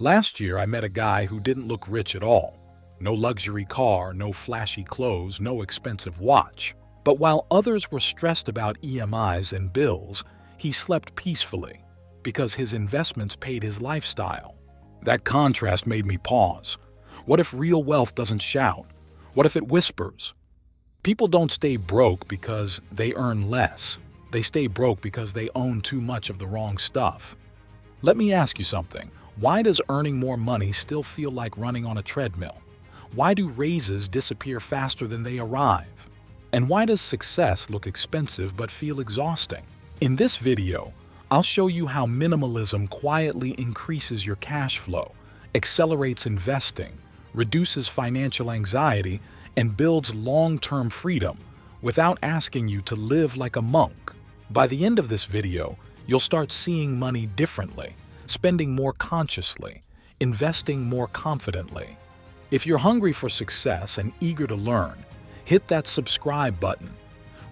Last year, I met a guy who didn't look rich at all. No luxury car, no flashy clothes, no expensive watch. But while others were stressed about EMIs and bills, he slept peacefully because his investments paid his lifestyle. That contrast made me pause. What if real wealth doesn't shout? What if it whispers? People don't stay broke because they earn less. They stay broke because they own too much of the wrong stuff. Let me ask you something. Why does earning more money still feel like running on a treadmill? Why do raises disappear faster than they arrive? And why does success look expensive but feel exhausting? In this video, I'll show you how minimalism quietly increases your cash flow, accelerates investing, reduces financial anxiety, and builds long-term freedom without asking you to live like a monk. By the end of this video, you'll start seeing money differently, spending more consciously, investing more confidently. If you're hungry for success and eager to learn, hit that subscribe button.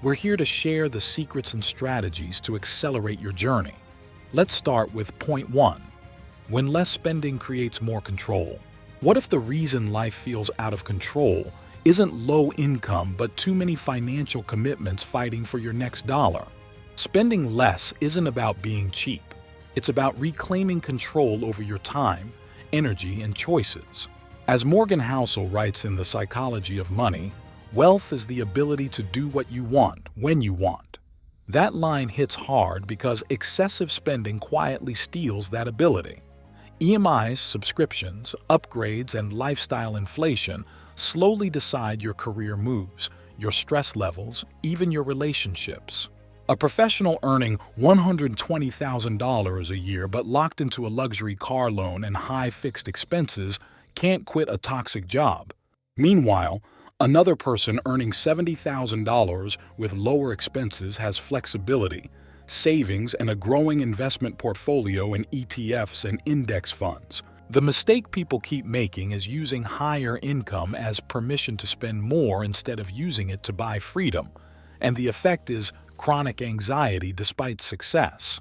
We're here to share the secrets and strategies to accelerate your journey. Let's start with point 1. When less spending creates more control. What if the reason life feels out of control isn't low income but too many financial commitments fighting for your next dollar? Spending less isn't about being cheap. It's about reclaiming control over your time, energy, and choices. As Morgan Housel writes in The Psychology of Money, wealth is the ability to do what you want, when you want. That line hits hard because excessive spending quietly steals that ability. EMIs, subscriptions, upgrades, and lifestyle inflation slowly decide your career moves, your stress levels, even your relationships. A professional earning $120,000 a year but locked into a luxury car loan and high fixed expenses can't quit a toxic job. Meanwhile, another person earning $70,000 with lower expenses has flexibility, savings, and a growing investment portfolio in ETFs and index funds. The mistake people keep making is using higher income as permission to spend more instead of using it to buy freedom, and the effect is chronic anxiety despite success.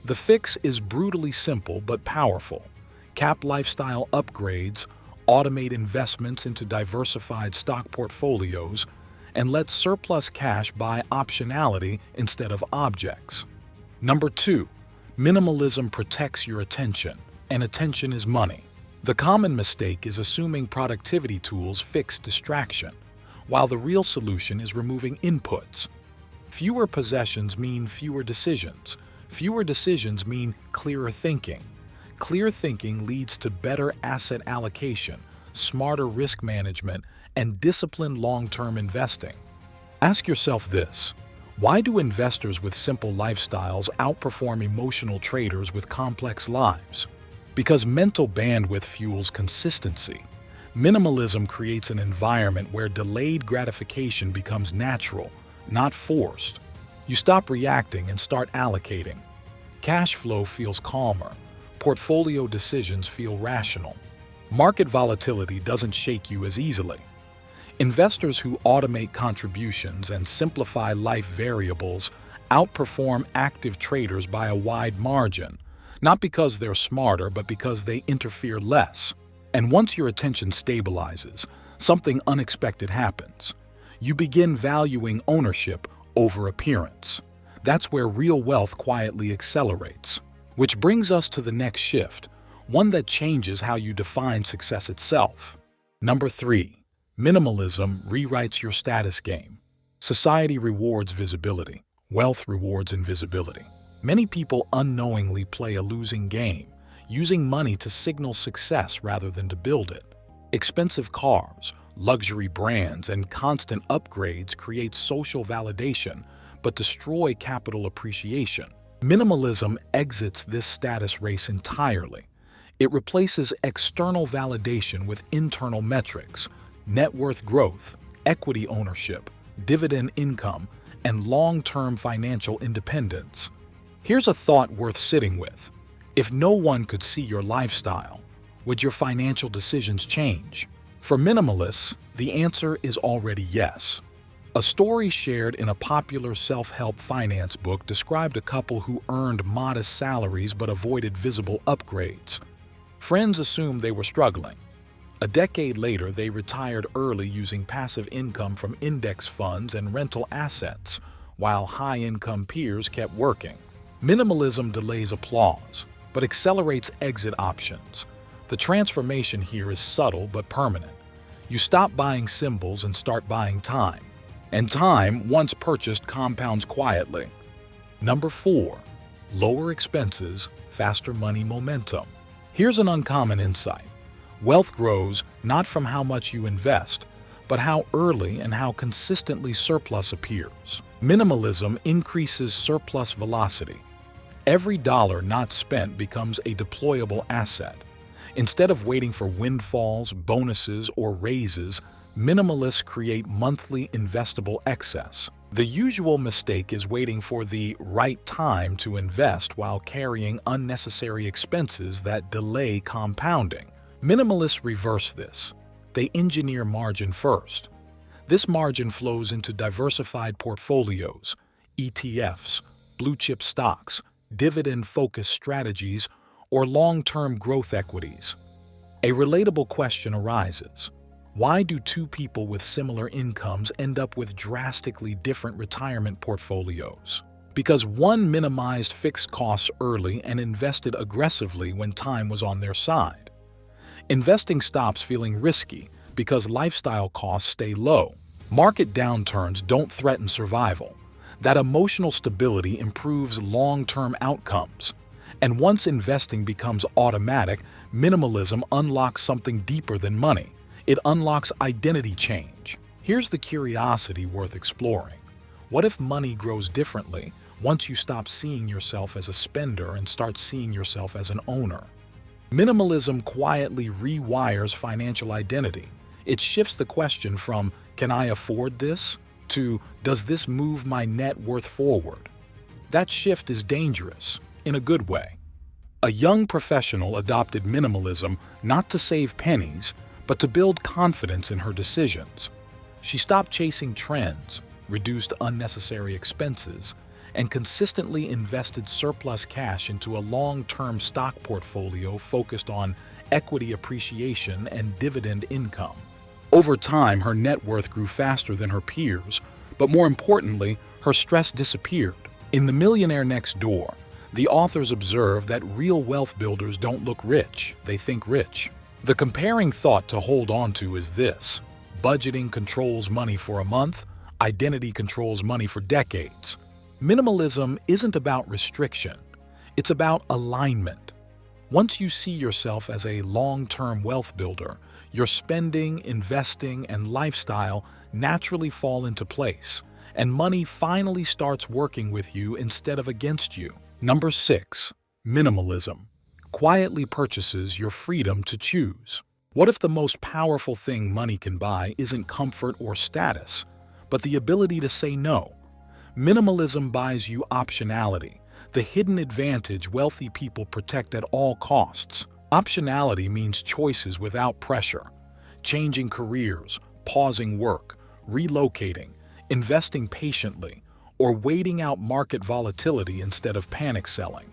The fix is brutally simple but powerful. Cap lifestyle upgrades, automate investments into diversified stock portfolios, and let surplus cash buy optionality instead of objects. Number 2, minimalism protects your attention, and attention is money. The common mistake is assuming productivity tools fix distraction, while the real solution is removing inputs. Fewer possessions mean fewer decisions. Fewer decisions mean clearer thinking. Clear thinking leads to better asset allocation, smarter risk management, and disciplined long-term investing. Ask yourself this: why do investors with simple lifestyles outperform emotional traders with complex lives? Because mental bandwidth fuels consistency. Minimalism creates an environment where delayed gratification becomes natural, not forced. You stop reacting and start allocating. Cash flow feels calmer. Portfolio decisions feel rational. Market volatility doesn't shake you as easily. Investors who automate contributions and simplify life variables outperform active traders by a wide margin, not because they're smarter, but because they interfere less. And once your attention stabilizes, something unexpected happens. You begin valuing ownership over appearance. That's where real wealth quietly accelerates. Which brings us to the next shift, one that changes how you define success itself. Number 3, minimalism rewrites your status game. Society rewards visibility. Wealth rewards invisibility. Many people unknowingly play a losing game, using money to signal success rather than to build it. Expensive cars, luxury brands, and constant upgrades create social validation but destroy capital appreciation. Minimalism exits this status race entirely. It replaces external validation with internal metrics: net worth growth, equity ownership, dividend income, and long-term financial independence. Here's a thought worth sitting with. If no one could see your lifestyle, would your financial decisions change? For minimalists, the answer is already yes. A story shared in a popular self-help finance book described a couple who earned modest salaries but avoided visible upgrades. Friends assumed they were struggling. A decade later, they retired early using passive income from index funds and rental assets, while high-income peers kept working. Minimalism delays applause, but accelerates exit options. The transformation here is subtle but permanent. You stop buying symbols and start buying time. And time, once purchased, compounds quietly. Number 4. Lower expenses, faster money momentum. Here's an uncommon insight. Wealth grows not from how much you invest, but how early and how consistently surplus appears. Minimalism increases surplus velocity. Every dollar not spent becomes a deployable asset. Instead of waiting for windfalls, bonuses, or raises, minimalists create monthly investable excess. The usual mistake is waiting for the right time to invest while carrying unnecessary expenses that delay compounding. Minimalists reverse this. They engineer margin first. This margin flows into diversified portfolios, ETFs, blue-chip stocks, dividend-focused strategies, or long-term growth equities. A relatable question arises. Why do two people with similar incomes end up with drastically different retirement portfolios? Because one minimized fixed costs early and invested aggressively when time was on their side. Investing stops feeling risky because lifestyle costs stay low. Market downturns don't threaten survival. That emotional stability improves long-term outcomes. And once investing becomes automatic, minimalism unlocks something deeper than money. It unlocks identity change. Here's the curiosity worth exploring. What if money grows differently once you stop seeing yourself as a spender and start seeing yourself as an owner? Minimalism quietly rewires financial identity. It shifts the question from, "Can I afford this?" to, "Does this move my net worth forward?" That shift is dangerous, in a good way. A young professional adopted minimalism not to save pennies, but to build confidence in her decisions. She stopped chasing trends, reduced unnecessary expenses, and consistently invested surplus cash into a long-term stock portfolio focused on equity appreciation and dividend income. Over time, her net worth grew faster than her peers, but more importantly, her stress disappeared. In The Millionaire Next Door, the authors observe that real wealth builders don't look rich, they think rich. The comparing thought to hold on to is this: budgeting controls money for a month, identity controls money for decades. Minimalism isn't about restriction, it's about alignment. Once you see yourself as a long-term wealth builder, your spending, investing, and lifestyle naturally fall into place, and money finally starts working with you instead of against you. Number 6. Minimalism quietly purchases your freedom to choose. What if the most powerful thing money can buy isn't comfort or status, but the ability to say no? Minimalism buys you optionality, the hidden advantage wealthy people protect at all costs. Optionality means choices without pressure, changing careers, pausing work, relocating, investing patiently, or waiting out market volatility instead of panic selling.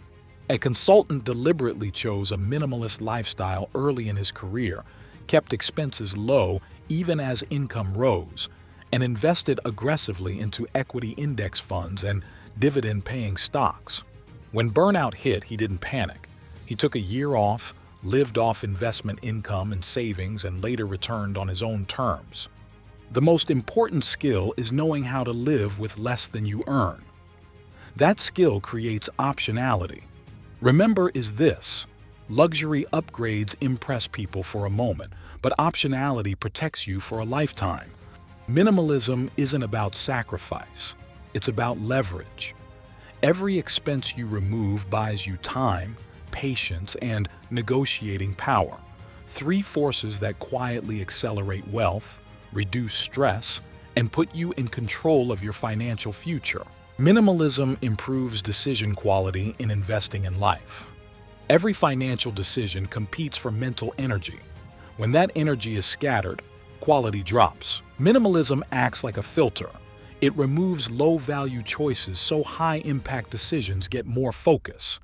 A consultant deliberately chose a minimalist lifestyle early in his career, kept expenses low even as income rose, and invested aggressively into equity index funds and dividend-paying stocks. When burnout hit, he didn't panic. He took a year off, lived off investment income and savings, and later returned on his own terms. The most important skill is knowing how to live with less than you earn. That skill creates optionality. Remember is this: luxury upgrades impress people for a moment, but optionality protects you for a lifetime. Minimalism isn't about sacrifice, it's about leverage. Every expense you remove buys you time, patience, and negotiating power. 3 forces that quietly accelerate wealth, reduce stress, and put you in control of your financial future. Minimalism improves decision quality in investing in life. Every financial decision competes for mental energy. When that energy is scattered, quality drops. Minimalism acts like a filter. It removes low-value choices so high-impact decisions get more focus.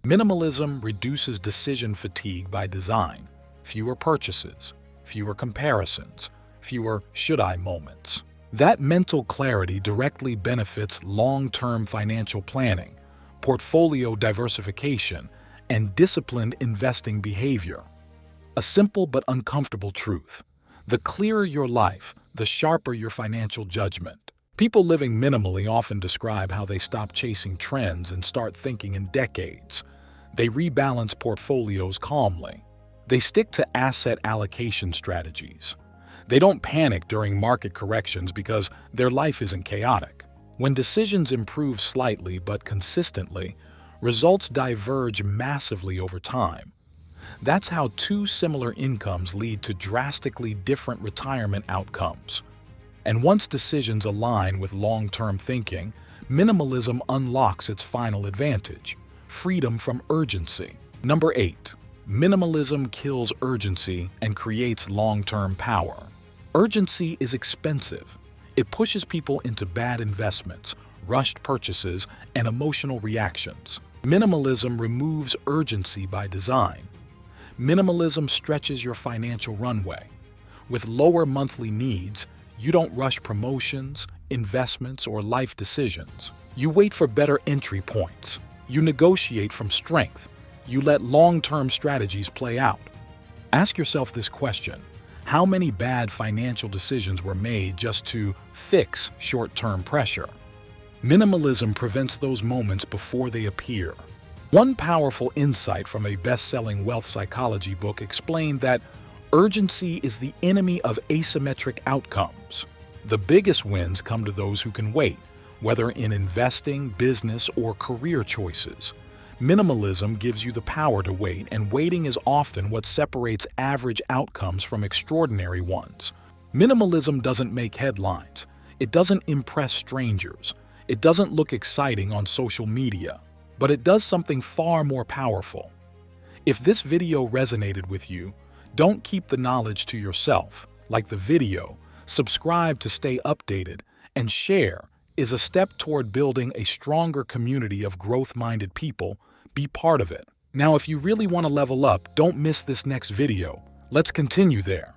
Minimalism reduces decision fatigue by design. Fewer purchases, fewer comparisons, fewer should-I moments. That mental clarity directly benefits long-term financial planning, portfolio diversification, and disciplined investing behavior. A simple but uncomfortable truth: the clearer your life, the sharper your financial judgment. People living minimally often describe how they stop chasing trends and start thinking in decades. They rebalance portfolios calmly. They stick to asset allocation strategies. They don't panic during market corrections because their life isn't chaotic. When decisions improve slightly but consistently, results diverge massively over time. That's how two similar incomes lead to drastically different retirement outcomes. And once decisions align with long-term thinking, minimalism unlocks its final advantage: freedom from urgency. Number 8. Minimalism kills urgency and creates long-term power. Urgency is expensive. It pushes people into bad investments, rushed purchases, and emotional reactions. Minimalism removes urgency by design. Minimalism stretches your financial runway. With lower monthly needs, you don't rush promotions, investments, or life decisions. You wait for better entry points. You negotiate from strength. You let long-term strategies play out. Ask yourself this question: how many bad financial decisions were made just to fix short-term pressure? Minimalism prevents those moments before they appear. One powerful insight from a best-selling wealth psychology book explained that urgency is the enemy of asymmetric outcomes. The biggest wins come to those who can wait, whether in investing, business, or career choices. Minimalism gives you the power to wait, and waiting is often what separates average outcomes from extraordinary ones. Minimalism doesn't make headlines. It doesn't impress strangers. It doesn't look exciting on social media. But it does something far more powerful. If this video resonated with you, don't keep the knowledge to yourself. Like the video, subscribe to stay updated, and share is a step toward building a stronger community of growth-minded people. Be part of it. Now, if you really want to level up, don't miss this next video. Let's continue there.